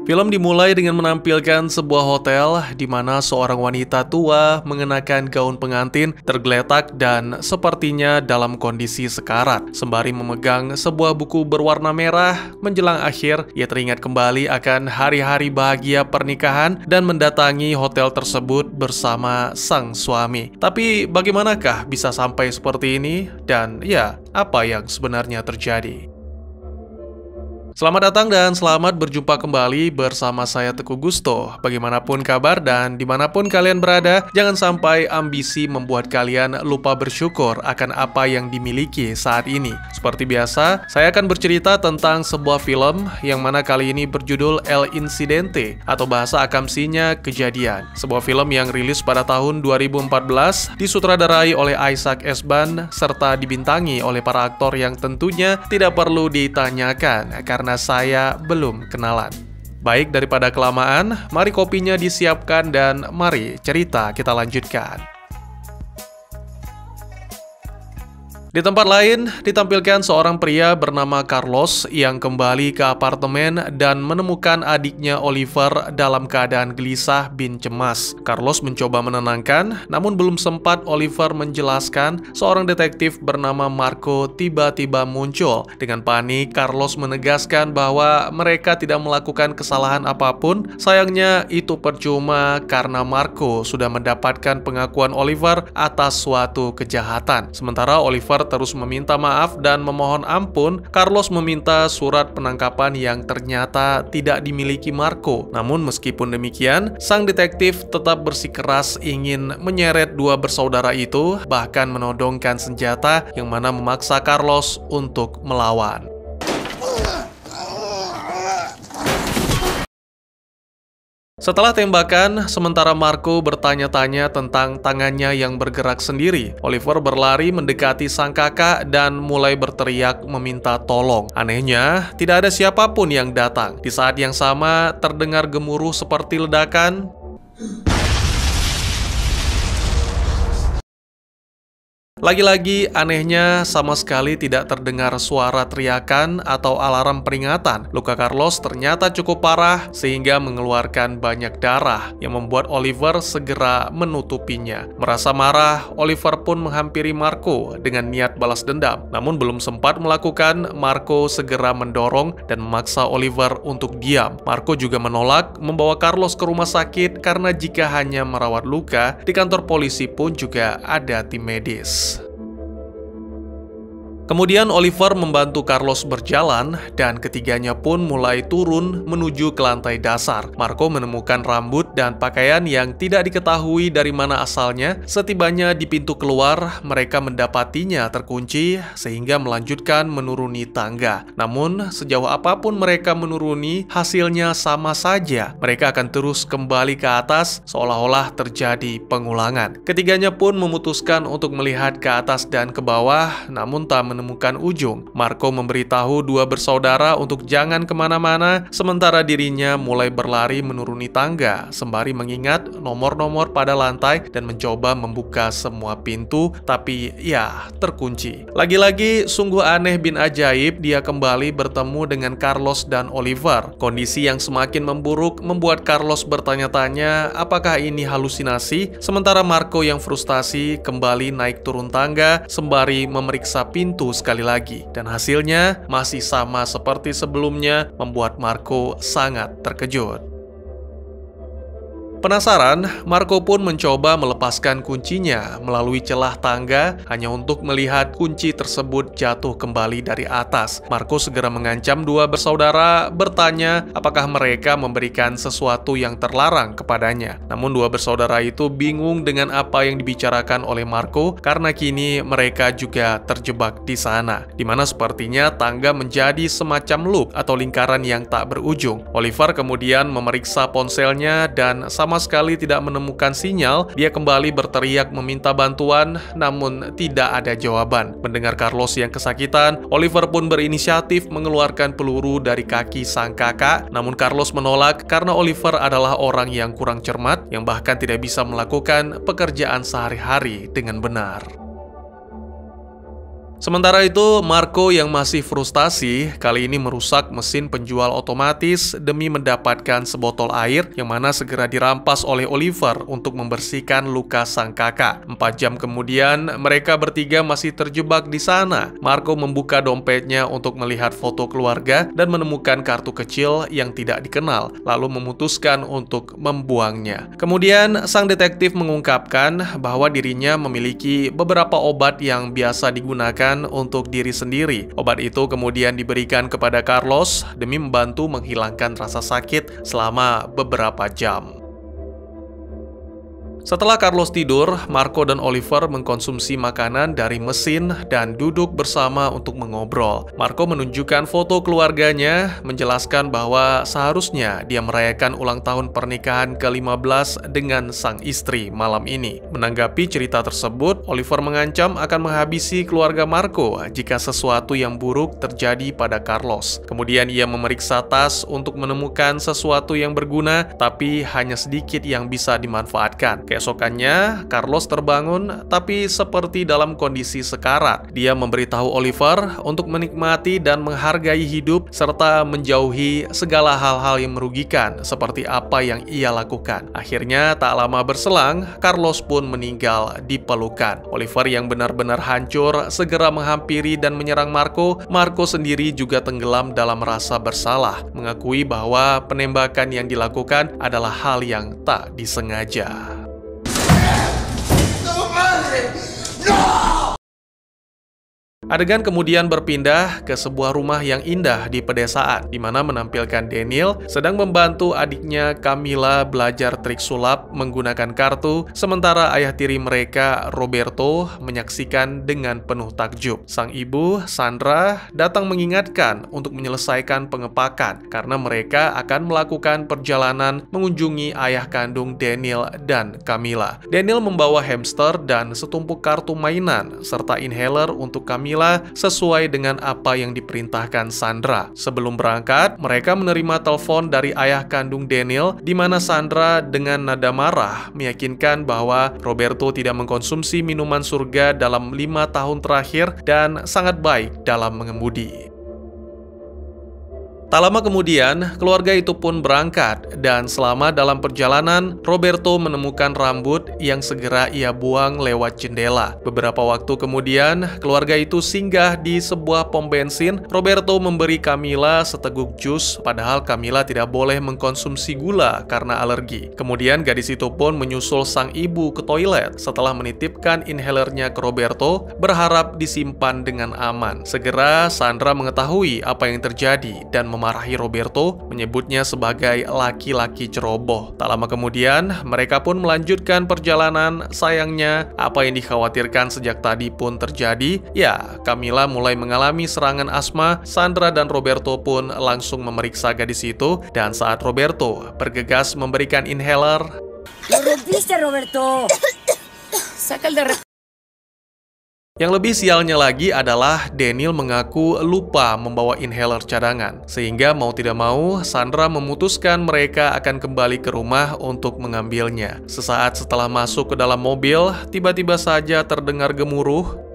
Film dimulai dengan menampilkan sebuah hotel di mana seorang wanita tua mengenakan gaun pengantin tergeletak dan sepertinya dalam kondisi sekarat. Sembari memegang sebuah buku berwarna merah, menjelang akhir ia teringat kembali akan hari-hari bahagia pernikahan dan mendatangi hotel tersebut bersama sang suami. Tapi bagaimanakah bisa sampai seperti ini? Dan ya, apa yang sebenarnya terjadi? Selamat datang dan selamat berjumpa kembali bersama saya Teguh Gusto. Bagaimanapun kabar dan dimanapun kalian berada, jangan sampai ambisi membuat kalian lupa bersyukur akan apa yang dimiliki saat ini. Seperti biasa, saya akan bercerita tentang sebuah film yang mana kali ini berjudul El Incidente atau bahasa akamsinya Kejadian. Sebuah film yang rilis pada tahun 2014, disutradarai oleh Isaac Esban serta dibintangi oleh para aktor yang tentunya tidak perlu ditanyakan karena saya belum kenalan. Baik, daripada kelamaan, mari kopinya disiapkan dan mari cerita kita lanjutkan. Di tempat lain, ditampilkan seorang pria bernama Carlos yang kembali ke apartemen dan menemukan adiknya Oliver dalam keadaan gelisah bin cemas. Carlos mencoba menenangkan, namun belum sempat Oliver menjelaskan, seorang detektif bernama Marco tiba-tiba muncul. Dengan panik, Carlos menegaskan bahwa mereka tidak melakukan kesalahan apapun. Sayangnya, itu percuma karena Marco sudah mendapatkan pengakuan Oliver atas suatu kejahatan. Sementara Oliver terus meminta maaf dan memohon ampun, Carlos meminta surat penangkapan yang ternyata tidak dimiliki Marco. Namun meskipun demikian, sang detektif tetap bersikeras ingin menyeret dua bersaudara itu, bahkan menodongkan senjata yang mana memaksa Carlos untuk melawan. Setelah tembakan, sementara Marco bertanya-tanya tentang tangannya yang bergerak sendiri, Oliver berlari mendekati sang kakak dan mulai berteriak meminta tolong. Anehnya, tidak ada siapapun yang datang. Di saat yang sama, terdengar gemuruh seperti ledakan. Lagi-lagi, anehnya sama sekali tidak terdengar suara teriakan atau alarm peringatan. Luka Carlos ternyata cukup parah sehingga mengeluarkan banyak darah yang membuat Oliver segera menutupinya. Merasa marah, Oliver pun menghampiri Marco dengan niat balas dendam. Namun belum sempat melakukan, Marco segera mendorong dan memaksa Oliver untuk diam. Marco juga menolak membawa Carlos ke rumah sakit karena jika hanya merawat luka, di kantor polisi pun juga ada tim medis. Kemudian Oliver membantu Carlos berjalan dan ketiganya pun mulai turun menuju ke lantai dasar. Marco menemukan rambut dan pakaian yang tidak diketahui dari mana asalnya. Setibanya di pintu keluar, mereka mendapatinya terkunci sehingga melanjutkan menuruni tangga. Namun sejauh apapun mereka menuruni, hasilnya sama saja. Mereka akan terus kembali ke atas seolah-olah terjadi pengulangan. Ketiganya pun memutuskan untuk melihat ke atas dan ke bawah, namun tak menemukan ujung. Marco memberitahu dua bersaudara untuk jangan kemana-mana, sementara dirinya mulai berlari menuruni tangga, sembari mengingat nomor-nomor pada lantai dan mencoba membuka semua pintu, tapi ya, terkunci. Lagi-lagi, sungguh aneh bin ajaib, dia kembali bertemu dengan Carlos dan Oliver. Kondisi yang semakin memburuk membuat Carlos bertanya-tanya apakah ini halusinasi, sementara Marco yang frustasi kembali naik turun tangga, sembari memeriksa pintu sekali lagi, dan hasilnya masih sama seperti sebelumnya, membuat Marco sangat terkejut. Penasaran, Marco pun mencoba melepaskan kuncinya melalui celah tangga hanya untuk melihat kunci tersebut jatuh kembali dari atas. Marco segera mengancam dua bersaudara, bertanya apakah mereka memberikan sesuatu yang terlarang kepadanya. Namun dua bersaudara itu bingung dengan apa yang dibicarakan oleh Marco karena kini mereka juga terjebak di sana, di mana sepertinya tangga menjadi semacam loop atau lingkaran yang tak berujung. Oliver kemudian memeriksa ponselnya dan sama sekali tidak menemukan sinyal. Dia kembali berteriak meminta bantuan, namun tidak ada jawaban. Mendengar Carlos yang kesakitan, Oliver pun berinisiatif mengeluarkan peluru dari kaki sang kakak. Namun Carlos menolak karena Oliver adalah orang yang kurang cermat, yang bahkan tidak bisa melakukan pekerjaan sehari-hari dengan benar. Sementara itu, Marco yang masih frustasi kali ini merusak mesin penjual otomatis demi mendapatkan sebotol air yang mana segera dirampas oleh Oliver untuk membersihkan luka sang kakak. 4 jam kemudian, mereka bertiga masih terjebak di sana. Marco membuka dompetnya untuk melihat foto keluarga dan menemukan kartu kecil yang tidak dikenal, lalu memutuskan untuk membuangnya. Kemudian, sang detektif mengungkapkan bahwa dirinya memiliki beberapa obat yang biasa digunakan untuk diri sendiri. Obat itu kemudian diberikan kepada Carlos demi membantu menghilangkan rasa sakit selama beberapa jam. Setelah Carlos tidur, Marco dan Oliver mengkonsumsi makanan dari mesin dan duduk bersama untuk mengobrol. Marco menunjukkan foto keluarganya, menjelaskan bahwa seharusnya dia merayakan ulang tahun pernikahan ke-15 dengan sang istri malam ini. Menanggapi cerita tersebut, Oliver mengancam akan menghabisi keluarga Marco jika sesuatu yang buruk terjadi pada Carlos. Kemudian ia memeriksa tas untuk menemukan sesuatu yang berguna, tapi hanya sedikit yang bisa dimanfaatkan. Keesokannya, Carlos terbangun, tapi seperti dalam kondisi sekarat. Dia memberitahu Oliver untuk menikmati dan menghargai hidup, serta menjauhi segala hal-hal yang merugikan, seperti apa yang ia lakukan. Akhirnya, tak lama berselang, Carlos pun meninggal di pelukan. Oliver yang benar-benar hancur, segera menghampiri dan menyerang Marco. Marco sendiri juga tenggelam dalam rasa bersalah, mengakui bahwa penembakan yang dilakukan adalah hal yang tak disengaja. Adegan kemudian berpindah ke sebuah rumah yang indah di pedesaan, di mana menampilkan Daniel sedang membantu adiknya Camila belajar trik sulap menggunakan kartu, sementara ayah tiri mereka, Roberto, menyaksikan dengan penuh takjub. Sang ibu, Sandra, datang mengingatkan untuk menyelesaikan pengepakan, karena mereka akan melakukan perjalanan mengunjungi ayah kandung Daniel dan Camila. Daniel membawa hamster dan setumpuk kartu mainan, serta inhaler untuk Camila sesuai dengan apa yang diperintahkan Sandra. Sebelum berangkat, mereka menerima telepon dari ayah kandung Daniel, di mana Sandra dengan nada marah meyakinkan bahwa Roberto tidak mengkonsumsi minuman surga dalam 5 tahun terakhir dan sangat baik dalam mengemudi. Tak lama kemudian, keluarga itu pun berangkat, dan selama dalam perjalanan, Roberto menemukan rambut yang segera ia buang lewat jendela. Beberapa waktu kemudian, keluarga itu singgah di sebuah pom bensin. Roberto memberi Camila seteguk jus, padahal Camila tidak boleh mengkonsumsi gula karena alergi. Kemudian gadis itu pun menyusul sang ibu ke toilet setelah menitipkan inhalernya ke Roberto, berharap disimpan dengan aman. Segera Sandra mengetahui apa yang terjadi dan memarahi Roberto, menyebutnya sebagai laki-laki ceroboh. Tak lama kemudian, mereka pun melanjutkan perjalanan. Sayangnya, apa yang dikhawatirkan sejak tadi pun terjadi. Ya, Camila mulai mengalami serangan asma. Sandra dan Roberto pun langsung memeriksa gadis itu, dan saat Roberto bergegas memberikan inhaler, "Lo rompiste, Roberto. Saca el de." Yang lebih sialnya lagi adalah Daniel mengaku lupa membawa inhaler cadangan. Sehingga mau tidak mau, Sandra memutuskan mereka akan kembali ke rumah untuk mengambilnya. Sesaat setelah masuk ke dalam mobil, tiba-tiba saja terdengar gemuruh.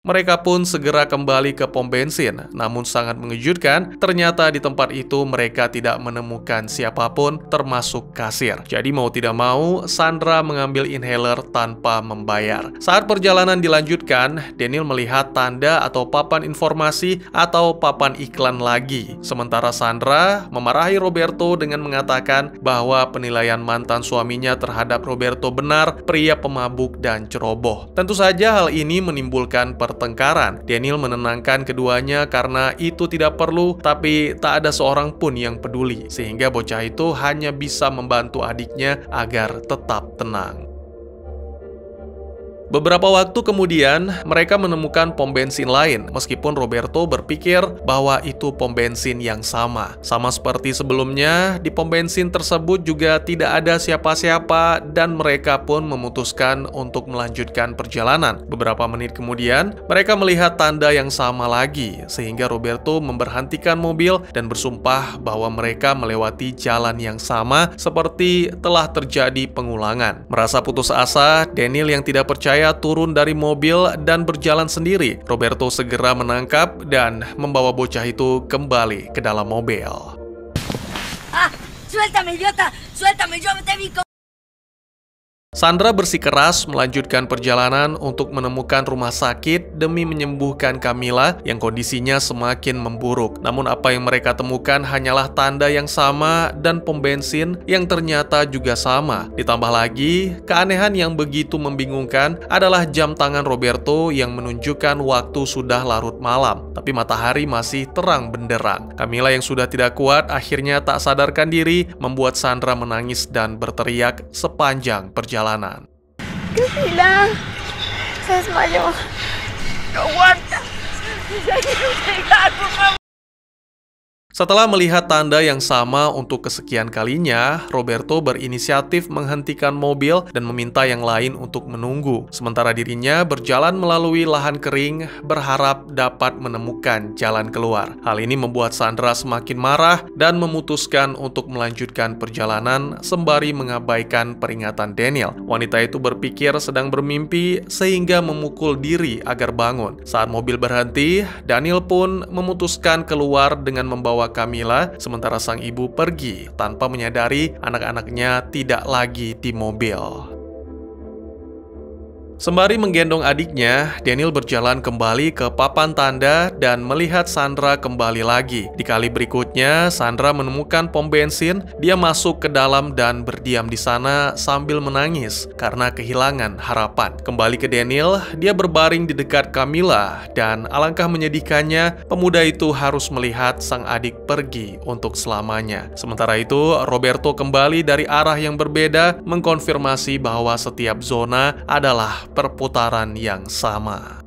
Mereka pun segera kembali ke pom bensin, namun sangat mengejutkan, ternyata di tempat itu mereka tidak menemukan siapapun, termasuk kasir. Jadi mau tidak mau, Sandra mengambil inhaler tanpa membayar. Saat perjalanan dilanjutkan, Daniel melihat tanda atau papan informasi atau papan iklan lagi. Sementara Sandra memarahi Roberto dengan mengatakan bahwa penilaian mantan suaminya terhadap Roberto benar, pria pemabuk dan ceroboh. Tentu saja hal ini menimbulkan pertengkaran. Daniel menenangkan keduanya karena itu tidak perlu, tapi tak ada seorang pun yang peduli, sehingga bocah itu hanya bisa membantu adiknya agar tetap tenang. Beberapa waktu kemudian, mereka menemukan pom bensin lain, meskipun Roberto berpikir bahwa itu pom bensin yang sama. Sama seperti sebelumnya, di pom bensin tersebut juga tidak ada siapa-siapa dan mereka pun memutuskan untuk melanjutkan perjalanan. Beberapa menit kemudian, mereka melihat tanda yang sama lagi, sehingga Roberto memberhentikan mobil dan bersumpah bahwa mereka melewati jalan yang sama seperti telah terjadi pengulangan. Merasa putus asa, Daniel yang tidak percaya turun dari mobil dan berjalan sendiri. Roberto segera menangkap dan membawa bocah itu kembali ke dalam mobil. ¡Ah! ¡Suéltame, idiota! ¡Suéltame! ¡Yo te vi! Sandra bersikeras melanjutkan perjalanan untuk menemukan rumah sakit demi menyembuhkan Camilla yang kondisinya semakin memburuk. Namun apa yang mereka temukan hanyalah tanda yang sama dan pom bensin yang ternyata juga sama. Ditambah lagi, keanehan yang begitu membingungkan adalah jam tangan Roberto yang menunjukkan waktu sudah larut malam, tapi matahari masih terang benderang. Camilla yang sudah tidak kuat akhirnya tak sadarkan diri, membuat Sandra menangis dan berteriak sepanjang perjalanan. Camila, se desmayó. No aguanta. Ya quiero llegar, por favor. Setelah melihat tanda yang sama untuk kesekian kalinya, Roberto berinisiatif menghentikan mobil dan meminta yang lain untuk menunggu. Sementara dirinya berjalan melalui lahan kering, berharap dapat menemukan jalan keluar. Hal ini membuat Sandra semakin marah dan memutuskan untuk melanjutkan perjalanan sembari mengabaikan peringatan Daniel. Wanita itu berpikir sedang bermimpi sehingga memukul diri agar bangun. Saat mobil berhenti, Daniel pun memutuskan keluar dengan membawa Camilla, sementara sang ibu pergi tanpa menyadari anak-anaknya tidak lagi di mobil. Sembari menggendong adiknya, Daniel berjalan kembali ke papan tanda dan melihat Sandra kembali lagi. Di kali berikutnya, Sandra menemukan pom bensin. Dia masuk ke dalam dan berdiam di sana sambil menangis karena kehilangan harapan. Kembali ke Daniel, dia berbaring di dekat Camilla dan alangkah menyedihkannya, pemuda itu harus melihat sang adik pergi untuk selamanya. Sementara itu, Roberto kembali dari arah yang berbeda, mengkonfirmasi bahwa setiap zona adalah perputaran yang sama.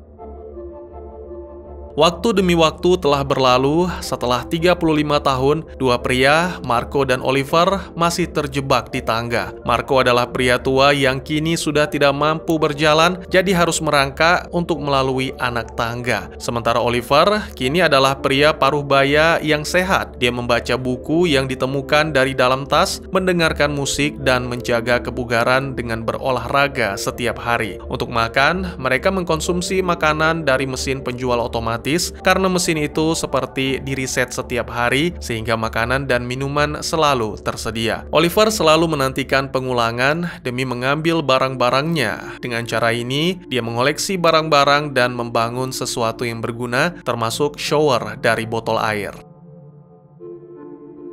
Waktu demi waktu telah berlalu. Setelah 35 tahun, dua pria, Marco dan Oliver, masih terjebak di tangga. Marco adalah pria tua yang kini sudah tidak mampu berjalan, jadi harus merangkak untuk melalui anak tangga. Sementara Oliver kini adalah pria paruh baya yang sehat. Dia membaca buku yang ditemukan dari dalam tas, mendengarkan musik, dan menjaga kebugaran dengan berolahraga setiap hari. Untuk makan, mereka mengkonsumsi makanan dari mesin penjual otomatis karena mesin itu seperti diriset setiap hari sehingga makanan dan minuman selalu tersedia. Oliver selalu menantikan pengulangan demi mengambil barang-barangnya. Dengan cara ini, dia mengoleksi barang-barang dan membangun sesuatu yang berguna, termasuk shower dari botol air.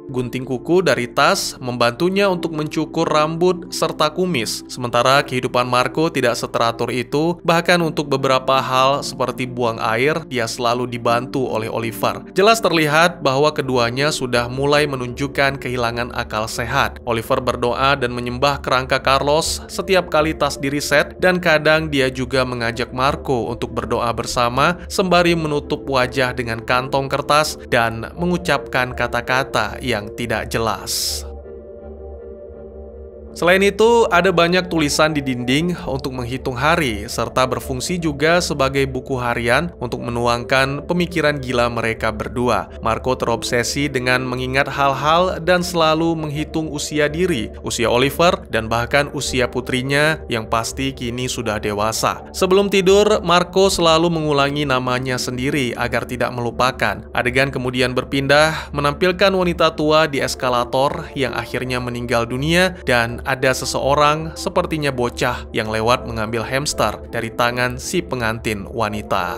Gunting kuku dari tas membantunya untuk mencukur rambut serta kumis. Sementara kehidupan Marco tidak seteratur itu, bahkan untuk beberapa hal seperti buang air, dia selalu dibantu oleh Oliver. Jelas terlihat bahwa keduanya sudah mulai menunjukkan kehilangan akal sehat. Oliver berdoa dan menyembah kerangka Carlos setiap kali tas diriset, dan kadang dia juga mengajak Marco untuk berdoa bersama sembari menutup wajah dengan kantong kertas dan mengucapkan kata-kata yang tidak jelas. Selain itu, ada banyak tulisan di dinding untuk menghitung hari, serta berfungsi juga sebagai buku harian untuk menuangkan pemikiran gila mereka berdua. Marco terobsesi dengan mengingat hal-hal dan selalu menghitung usia diri, usia Oliver, dan bahkan usia putrinya yang pasti kini sudah dewasa. Sebelum tidur, Marco selalu mengulangi namanya sendiri agar tidak melupakan. Adegan kemudian berpindah, menampilkan wanita tua di eskalator yang akhirnya meninggal dunia, dan ada seseorang sepertinya bocah yang lewat mengambil hamster dari tangan si pengantin wanita.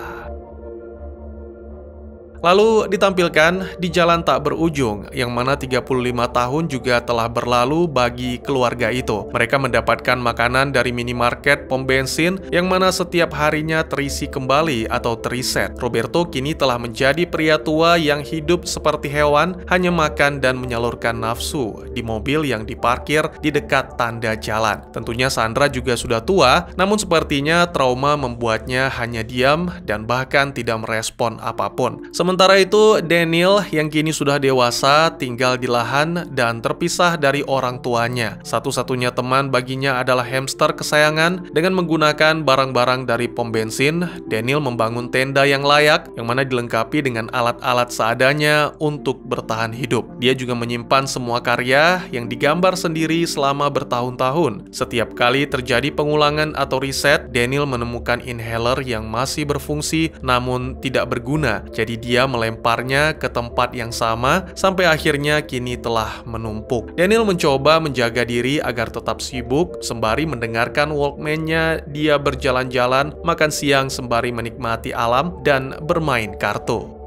Lalu ditampilkan di jalan tak berujung, yang mana 35 tahun juga telah berlalu bagi keluarga itu. Mereka mendapatkan makanan dari minimarket pom bensin, yang mana setiap harinya terisi kembali atau teriset. Roberto kini telah menjadi pria tua yang hidup seperti hewan, hanya makan dan menyalurkan nafsu di mobil yang diparkir di dekat tanda jalan. Tentunya Sandra juga sudah tua, namun sepertinya trauma membuatnya hanya diam dan bahkan tidak merespon apapun. Sementara itu, Daniel yang kini sudah dewasa tinggal di lahan dan terpisah dari orang tuanya. Satu-satunya teman baginya adalah hamster kesayangan. Dengan menggunakan barang-barang dari pom bensin, Daniel membangun tenda yang layak, yang mana dilengkapi dengan alat-alat seadanya untuk bertahan hidup. Dia juga menyimpan semua karya yang digambar sendiri selama bertahun-tahun. Setiap kali terjadi pengulangan atau riset, Daniel menemukan inhaler yang masih berfungsi namun tidak berguna. Jadi dia melemparnya ke tempat yang sama sampai akhirnya kini telah menumpuk. Daniel mencoba menjaga diri agar tetap sibuk sembari mendengarkan Walkman-nya. Dia berjalan-jalan, makan siang sembari menikmati alam dan bermain kartu.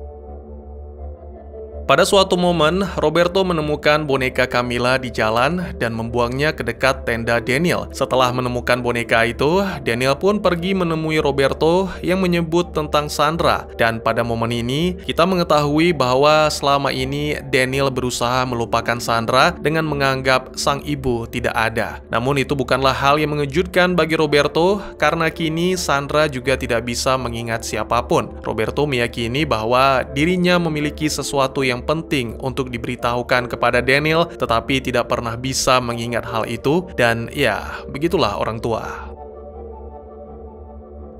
Pada suatu momen, Roberto menemukan boneka Camila di jalan dan membuangnya ke dekat tenda Daniel. Setelah menemukan boneka itu, Daniel pun pergi menemui Roberto yang menyebut tentang Sandra. Dan pada momen ini, kita mengetahui bahwa selama ini Daniel berusaha melupakan Sandra dengan menganggap sang ibu tidak ada. Namun itu bukanlah hal yang mengejutkan bagi Roberto, karena kini Sandra juga tidak bisa mengingat siapapun. Roberto meyakini bahwa dirinya memiliki sesuatu yang penting untuk diberitahukan kepada Daniel, tetapi tidak pernah bisa mengingat hal itu, dan ya, begitulah orang tua.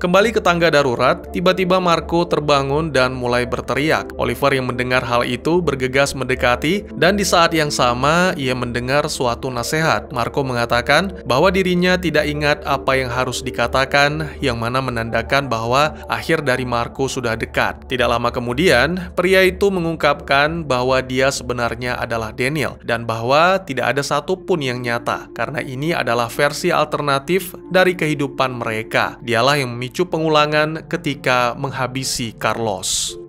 Kembali ke tangga darurat, tiba-tiba Marco terbangun dan mulai berteriak. Oliver yang mendengar hal itu bergegas mendekati, dan di saat yang sama ia mendengar suatu nasihat. Marco mengatakan bahwa dirinya tidak ingat apa yang harus dikatakan, yang mana menandakan bahwa akhir dari Marco sudah dekat. Tidak lama kemudian, pria itu mengungkapkan bahwa dia sebenarnya adalah Daniel, dan bahwa tidak ada satupun yang nyata, karena ini adalah versi alternatif dari kehidupan mereka. Dialah yang memicu pengulangan ketika menghabisi Carlos.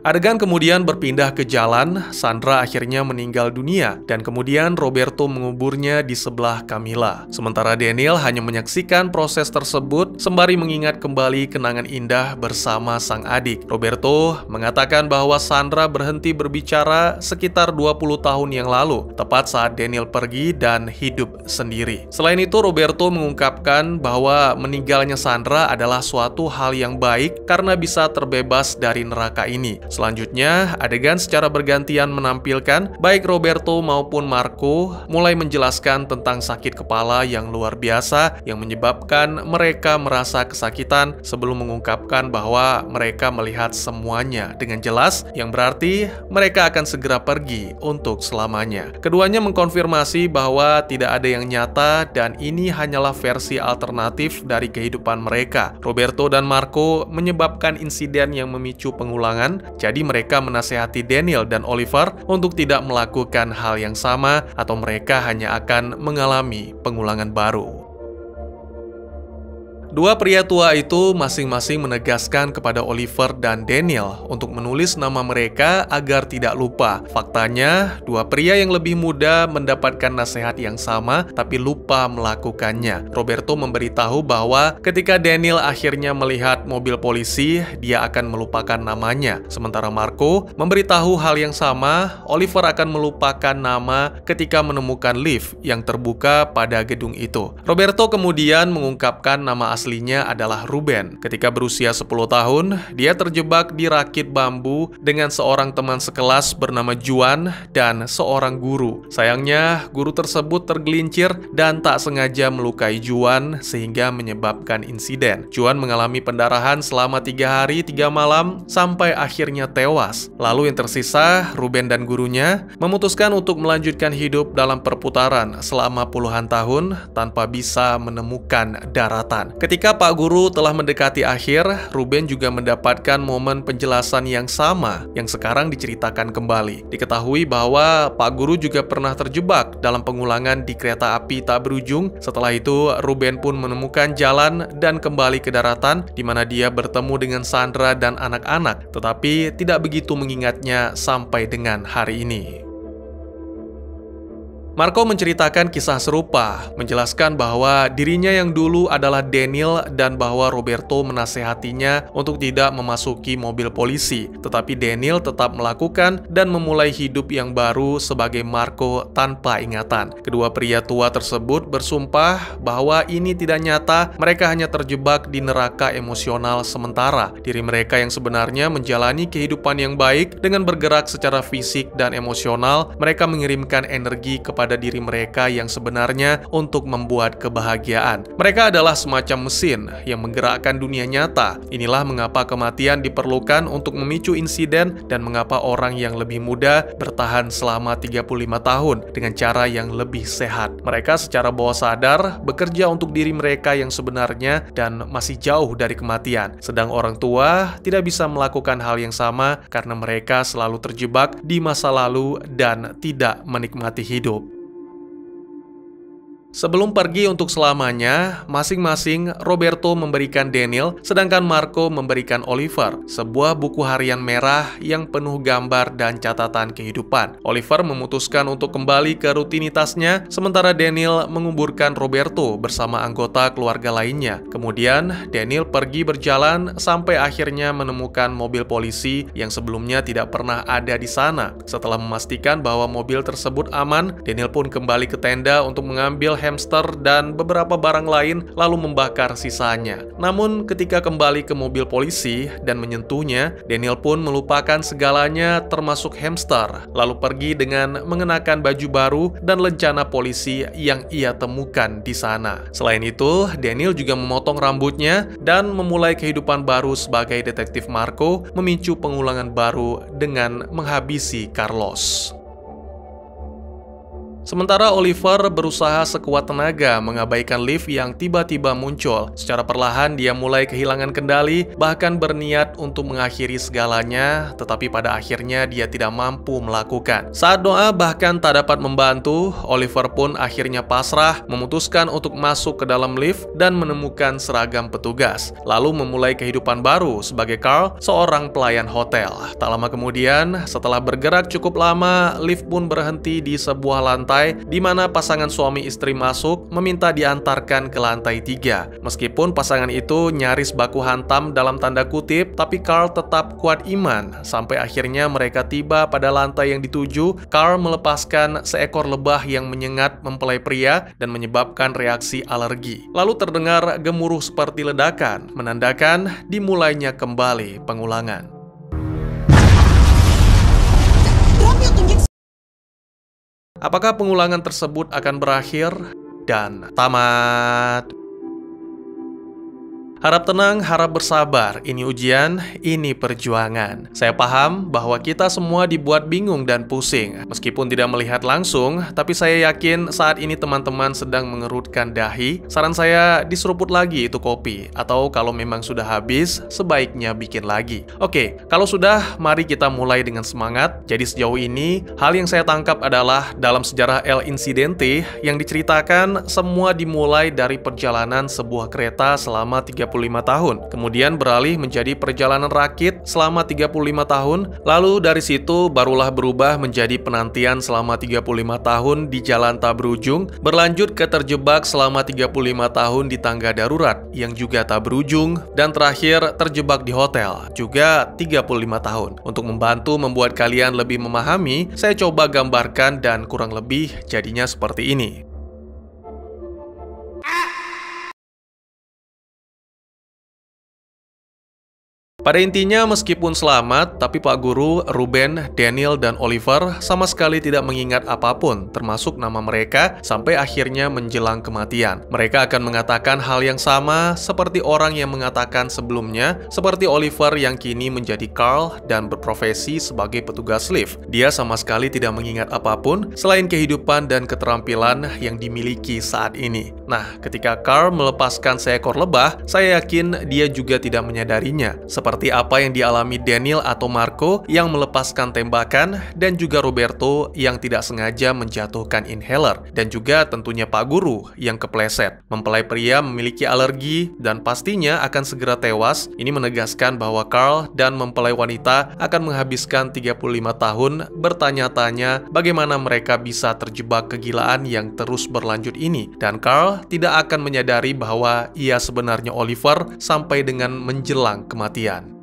Adegan kemudian berpindah ke jalan. Sandra akhirnya meninggal dunia dan kemudian Roberto menguburnya di sebelah Camila. Sementara Daniel hanya menyaksikan proses tersebut sembari mengingat kembali kenangan indah bersama sang adik. Roberto mengatakan bahwa Sandra berhenti berbicara sekitar 20 tahun yang lalu, tepat saat Daniel pergi dan hidup sendiri. Selain itu, Roberto mengungkapkan bahwa meninggalnya Sandra adalah suatu hal yang baik karena bisa terbebas dari neraka ini. Selanjutnya, adegan secara bergantian menampilkan baik Roberto maupun Marco mulai menjelaskan tentang sakit kepala yang luar biasa yang menyebabkan mereka merasa kesakitan sebelum mengungkapkan bahwa mereka melihat semuanya dengan jelas, yang berarti mereka akan segera pergi untuk selamanya. Keduanya mengkonfirmasi bahwa tidak ada yang nyata dan ini hanyalah versi alternatif dari kehidupan mereka. Roberto dan Marco menyebabkan insiden yang memicu pengulangan. Jadi mereka menasehati Daniel dan Oliver untuk tidak melakukan hal yang sama atau mereka hanya akan mengalami pengulangan baru. Dua pria tua itu masing-masing menegaskan kepada Oliver dan Daniel untuk menulis nama mereka agar tidak lupa. Faktanya, dua pria yang lebih muda mendapatkan nasihat yang sama tapi lupa melakukannya. Roberto memberitahu bahwa ketika Daniel akhirnya melihat mobil polisi, dia akan melupakan namanya. Sementara Marco memberitahu hal yang sama, Oliver akan melupakan nama ketika menemukan lift yang terbuka pada gedung itu. Roberto kemudian mengungkapkan nama aslinya adalah Ruben. Ketika berusia 10 tahun, dia terjebak di rakit bambu dengan seorang teman sekelas bernama Juan dan seorang guru. Sayangnya, guru tersebut tergelincir dan tak sengaja melukai Juan sehingga menyebabkan insiden. Juan mengalami pendarahan selama 3 hari 3 malam sampai akhirnya tewas. Lalu yang tersisa, Ruben dan gurunya memutuskan untuk melanjutkan hidup dalam perputaran selama puluhan tahun tanpa bisa menemukan daratan. Ketika Ketika Pak Guru telah mendekati akhir, Ruben juga mendapatkan momen penjelasan yang sama yang sekarang diceritakan kembali. Diketahui bahwa Pak Guru juga pernah terjebak dalam pengulangan di kereta api tak berujung. Setelah itu, Ruben pun menemukan jalan dan kembali ke daratan, di mana dia bertemu dengan Sandra dan anak-anak, tetapi tidak begitu mengingatnya sampai dengan hari ini. Marco menceritakan kisah serupa, menjelaskan bahwa dirinya yang dulu adalah Daniel dan bahwa Roberto menasehatinya untuk tidak memasuki mobil polisi. Tetapi Daniel tetap melakukan dan memulai hidup yang baru sebagai Marco tanpa ingatan. Kedua pria tua tersebut bersumpah bahwa ini tidak nyata, mereka hanya terjebak di neraka emosional sementara. Diri mereka yang sebenarnya menjalani kehidupan yang baik dengan bergerak secara fisik dan emosional, mereka mengirimkan energi kepada diri mereka yang sebenarnya untuk membuat kebahagiaan. Mereka adalah semacam mesin yang menggerakkan dunia nyata. Inilah mengapa kematian diperlukan untuk memicu insiden dan mengapa orang yang lebih muda bertahan selama 35 tahun dengan cara yang lebih sehat. Mereka secara bawah sadar bekerja untuk diri mereka yang sebenarnya dan masih jauh dari kematian. Sedang orang tua tidak bisa melakukan hal yang sama karena mereka selalu terjebak di masa lalu dan tidak menikmati hidup. Sebelum pergi untuk selamanya, masing-masing Roberto memberikan Daniel, sedangkan Marco memberikan Oliver sebuah buku harian merah yang penuh gambar dan catatan kehidupan. Oliver memutuskan untuk kembali ke rutinitasnya, sementara Daniel menguburkan Roberto bersama anggota keluarga lainnya. Kemudian, Daniel pergi berjalan sampai akhirnya menemukan mobil polisi yang sebelumnya tidak pernah ada di sana. Setelah memastikan bahwa mobil tersebut aman, Daniel pun kembali ke tenda untuk mengambil hamster dan beberapa barang lain lalu membakar sisanya. Namun ketika kembali ke mobil polisi dan menyentuhnya, Daniel pun melupakan segalanya termasuk hamster, lalu pergi dengan mengenakan baju baru dan lencana polisi yang ia temukan di sana. Selain itu, Daniel juga memotong rambutnya dan memulai kehidupan baru sebagai detektif Marco, memicu pengulangan baru dengan menghabisi Carlos. Sementara Oliver berusaha sekuat tenaga mengabaikan lift yang tiba-tiba muncul. Secara perlahan dia mulai kehilangan kendali, bahkan berniat untuk mengakhiri segalanya, tetapi pada akhirnya dia tidak mampu melakukan. Saat doa bahkan tak dapat membantu, Oliver pun akhirnya pasrah, memutuskan untuk masuk ke dalam lift dan menemukan seragam petugas, lalu memulai kehidupan baru sebagai Carl, seorang pelayan hotel. Tak lama kemudian, setelah bergerak cukup lama, lift pun berhenti di sebuah lantai di mana pasangan suami istri masuk meminta diantarkan ke lantai 3. Meskipun pasangan itu nyaris baku hantam dalam tanda kutip, tapi Carl tetap kuat iman. Sampai akhirnya mereka tiba pada lantai yang dituju, Carl melepaskan seekor lebah yang menyengat mempelai pria dan menyebabkan reaksi alergi. Lalu terdengar gemuruh seperti ledakan, menandakan dimulainya kembali pengulangan. Apakah pengulangan tersebut akan berakhir dan tamat? Harap tenang, harap bersabar. Ini ujian, ini perjuangan. Saya paham bahwa kita semua dibuat bingung dan pusing. Meskipun tidak melihat langsung, tapi saya yakin saat ini teman-teman sedang mengerutkan dahi. Saran saya, diseruput lagi itu kopi. Atau kalau memang sudah habis, sebaiknya bikin lagi. Oke, kalau sudah, mari kita mulai dengan semangat. Jadi sejauh ini, hal yang saya tangkap adalah dalam sejarah El Incidente yang diceritakan semua dimulai dari perjalanan sebuah kereta selama 35 tahun, kemudian beralih menjadi perjalanan rakit selama 35 tahun, lalu dari situ barulah berubah menjadi penantian selama 35 tahun di jalan tak berujung, berlanjut ke terjebak selama 35 tahun di tangga darurat yang juga tak berujung, dan terakhir terjebak di hotel, juga 35 tahun. Untuk membantu membuat kalian lebih memahami, saya coba gambarkan dan kurang lebih jadinya seperti ini. Pada intinya, meskipun selamat, tapi Pak Guru, Ruben, Daniel, dan Oliver sama sekali tidak mengingat apapun, termasuk nama mereka, sampai akhirnya menjelang kematian. Mereka akan mengatakan hal yang sama seperti orang yang mengatakan sebelumnya, seperti Oliver yang kini menjadi Carl dan berprofesi sebagai petugas lift. Dia sama sekali tidak mengingat apapun selain kehidupan dan keterampilan yang dimiliki saat ini. Nah, ketika Carl melepaskan seekor lebah, saya yakin dia juga tidak menyadarinya. Seperti apa yang dialami Daniel atau Marco yang melepaskan tembakan, dan juga Roberto yang tidak sengaja menjatuhkan inhaler, dan juga tentunya Pak Guru yang kepleset. Mempelai pria memiliki alergi dan pastinya akan segera tewas. Ini menegaskan bahwa Carl dan mempelai wanita akan menghabiskan 35 tahun bertanya-tanya bagaimana mereka bisa terjebak kegilaan yang terus berlanjut ini. Dan Carl tidak akan menyadari bahwa ia sebenarnya Oliver sampai dengan menjelang kematian.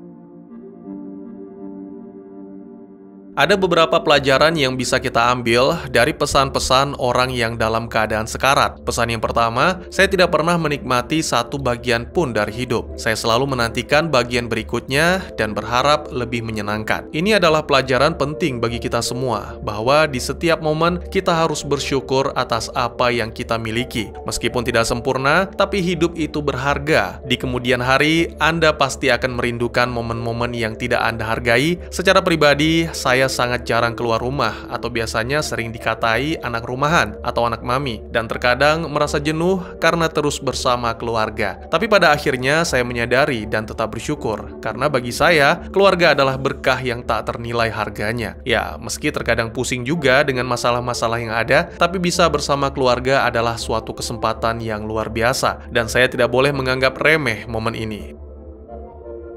Ada beberapa pelajaran yang bisa kita ambil dari pesan-pesan orang yang dalam keadaan sekarat. Pesan yang pertama, saya tidak pernah menikmati satu bagian pun dari hidup. Saya selalu menantikan bagian berikutnya dan berharap lebih menyenangkan. Ini adalah pelajaran penting bagi kita semua, bahwa di setiap momen kita harus bersyukur atas apa yang kita miliki. Meskipun tidak sempurna, tapi hidup itu berharga. Di kemudian hari, Anda pasti akan merindukan momen-momen yang tidak Anda hargai. Secara pribadi, saya sangat jarang keluar rumah, atau biasanya sering dikatai anak rumahan atau anak mami, dan terkadang merasa jenuh karena terus bersama keluarga. Tapi pada akhirnya saya menyadari dan tetap bersyukur, karena bagi saya, keluarga adalah berkah yang tak ternilai harganya. Ya, meski terkadang pusing juga dengan masalah-masalah yang ada, tapi bisa bersama keluarga adalah suatu kesempatan yang luar biasa, dan saya tidak boleh menganggap remeh momen ini.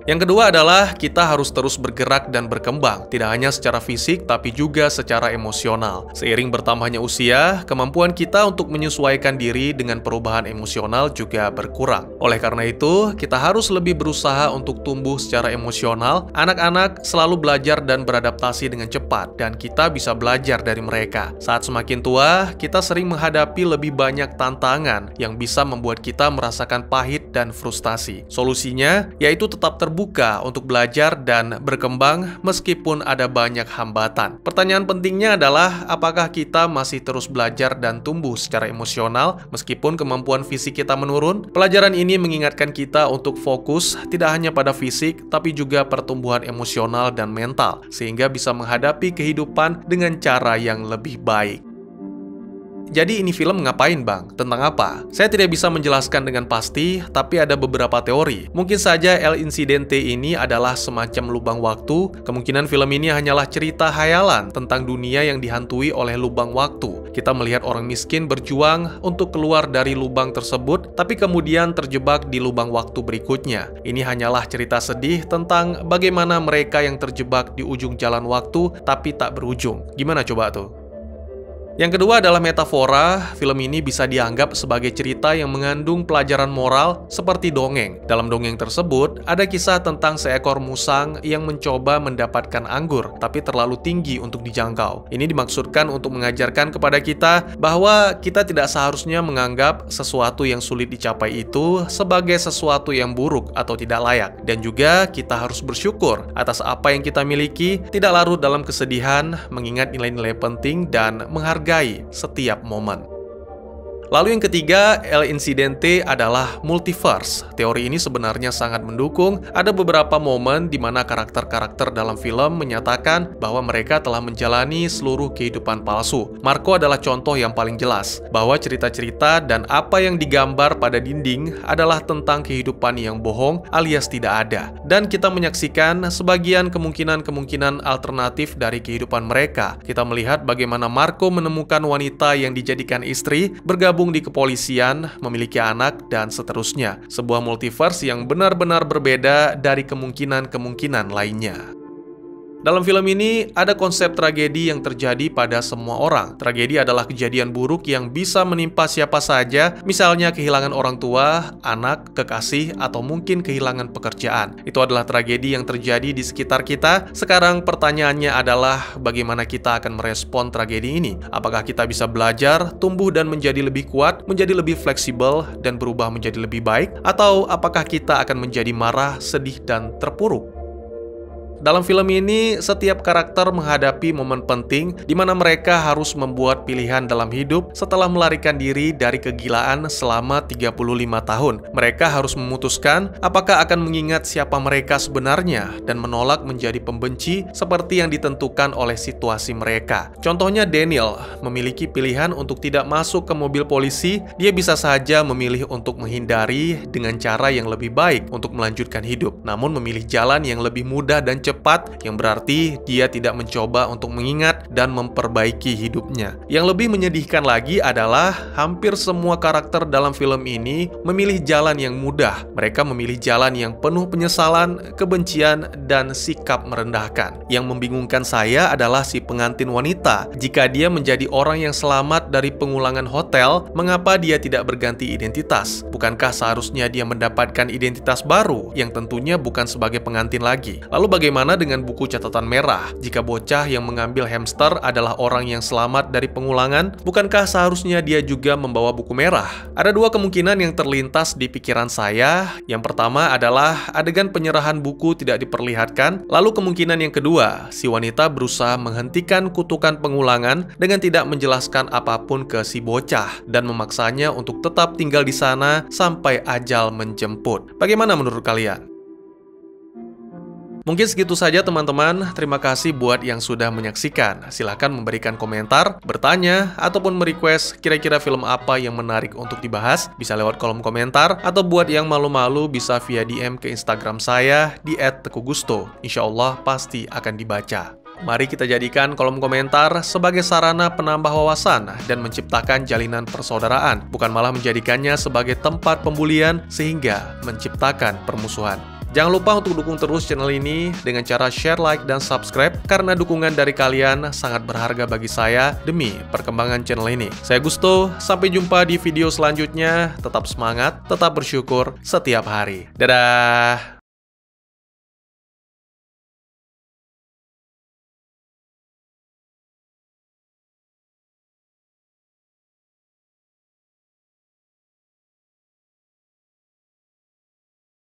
Yang kedua adalah kita harus terus bergerak dan berkembang, tidak hanya secara fisik tapi juga secara emosional. Seiring bertambahnya usia, kemampuan kita untuk menyesuaikan diri dengan perubahan emosional juga berkurang. Oleh karena itu, kita harus lebih berusaha untuk tumbuh secara emosional. Anak-anak selalu belajar dan beradaptasi dengan cepat, dan kita bisa belajar dari mereka. Saat semakin tua, kita sering menghadapi lebih banyak tantangan yang bisa membuat kita merasakan pahit dan frustasi. Solusinya yaitu tetap terbuka untuk belajar dan berkembang meskipun ada banyak hambatan. Pertanyaan pentingnya adalah apakah kita masih terus belajar dan tumbuh secara emosional meskipun kemampuan fisik kita menurun? Pelajaran ini mengingatkan kita untuk fokus tidak hanya pada fisik tapi juga pertumbuhan emosional dan mental sehingga bisa menghadapi kehidupan dengan cara yang lebih baik. Jadi ini film ngapain bang? Tentang apa? Saya tidak bisa menjelaskan dengan pasti, tapi ada beberapa teori. Mungkin saja El Incidente ini adalah semacam lubang waktu. Kemungkinan film ini hanyalah cerita khayalan tentang dunia yang dihantui oleh lubang waktu. Kita melihat orang miskin berjuang untuk keluar dari lubang tersebut, tapi kemudian terjebak di lubang waktu berikutnya. Ini hanyalah cerita sedih tentang bagaimana mereka yang terjebak di ujung jalan waktu, tapi tak berujung. Gimana coba tuh? Yang kedua adalah metafora. Film ini bisa dianggap sebagai cerita yang mengandung pelajaran moral seperti dongeng. Dalam dongeng tersebut, ada kisah tentang seekor musang yang mencoba mendapatkan anggur, tapi terlalu tinggi untuk dijangkau. Ini dimaksudkan untuk mengajarkan kepada kita bahwa kita tidak seharusnya menganggap sesuatu yang sulit dicapai itu sebagai sesuatu yang buruk atau tidak layak. Dan juga kita harus bersyukur atas apa yang kita miliki, tidak larut dalam kesedihan, mengingat nilai-nilai penting dan menghargai setiap momen. Lalu yang ketiga, El Incidente adalah multiverse. Teori ini sebenarnya sangat mendukung. Ada beberapa momen di mana karakter-karakter dalam film menyatakan bahwa mereka telah menjalani seluruh kehidupan palsu. Marco adalah contoh yang paling jelas, bahwa cerita-cerita dan apa yang digambar pada dinding adalah tentang kehidupan yang bohong alias tidak ada. Dan kita menyaksikan sebagian kemungkinan-kemungkinan alternatif dari kehidupan mereka. Kita melihat bagaimana Marco menemukan wanita yang dijadikan istri, bergabung di kepolisian, memiliki anak, dan seterusnya. Sebuah multiverse yang benar-benar berbeda dari kemungkinan-kemungkinan lainnya. Dalam film ini, ada konsep tragedi yang terjadi pada semua orang. Tragedi adalah kejadian buruk yang bisa menimpa siapa saja, misalnya kehilangan orang tua, anak, kekasih, atau mungkin kehilangan pekerjaan. Itu adalah tragedi yang terjadi di sekitar kita. Sekarang pertanyaannya adalah bagaimana kita akan merespon tragedi ini? Apakah kita bisa belajar, tumbuh dan menjadi lebih kuat, menjadi lebih fleksibel, dan berubah menjadi lebih baik? Atau apakah kita akan menjadi marah, sedih, dan terpuruk? Dalam film ini, setiap karakter menghadapi momen penting di mana mereka harus membuat pilihan dalam hidup setelah melarikan diri dari kegilaan selama 35 tahun. Mereka harus memutuskan apakah akan mengingat siapa mereka sebenarnya dan menolak menjadi pembenci seperti yang ditentukan oleh situasi mereka. Contohnya Daniel memiliki pilihan untuk tidak masuk ke mobil polisi. Dia bisa saja memilih untuk menghindari dengan cara yang lebih baik untuk melanjutkan hidup, namun memilih jalan yang lebih mudah dan cepat, yang berarti dia tidak mencoba untuk mengingat dan memperbaiki hidupnya. Yang lebih menyedihkan lagi adalah hampir semua karakter dalam film ini memilih jalan yang mudah. Mereka memilih jalan yang penuh penyesalan, kebencian, dan sikap merendahkan. Yang membingungkan saya adalah si pengantin wanita. Jika dia menjadi orang yang selamat dari pengulangan hotel, mengapa dia tidak berganti identitas? Bukankah seharusnya dia mendapatkan identitas baru yang tentunya bukan sebagai pengantin lagi? Lalu bagaimana dengan buku catatan merah? Jika bocah yang mengambil hamster adalah orang yang selamat dari pengulangan, bukankah seharusnya dia juga membawa buku merah? Ada dua kemungkinan yang terlintas di pikiran saya. Yang pertama adalah adegan penyerahan buku tidak diperlihatkan. Lalu kemungkinan yang kedua, si wanita berusaha menghentikan kutukan pengulangan dengan tidak menjelaskan apapun ke si bocah dan memaksanya untuk tetap tinggal di sana sampai ajal menjemput. Bagaimana menurut kalian? Mungkin segitu saja teman-teman, terima kasih buat yang sudah menyaksikan. Silahkan memberikan komentar, bertanya, ataupun merequest kira-kira film apa yang menarik untuk dibahas. Bisa lewat kolom komentar, atau buat yang malu-malu bisa via DM ke Instagram saya di @tekugusto. Insya Allah pasti akan dibaca. Mari kita jadikan kolom komentar sebagai sarana penambah wawasan dan menciptakan jalinan persaudaraan, bukan malah menjadikannya sebagai tempat pembulian sehingga menciptakan permusuhan. Jangan lupa untuk dukung terus channel ini dengan cara share, like, dan subscribe, karena dukungan dari kalian sangat berharga bagi saya demi perkembangan channel ini. Saya Gusto, sampai jumpa di video selanjutnya. Tetap semangat, tetap bersyukur setiap hari. Dadah!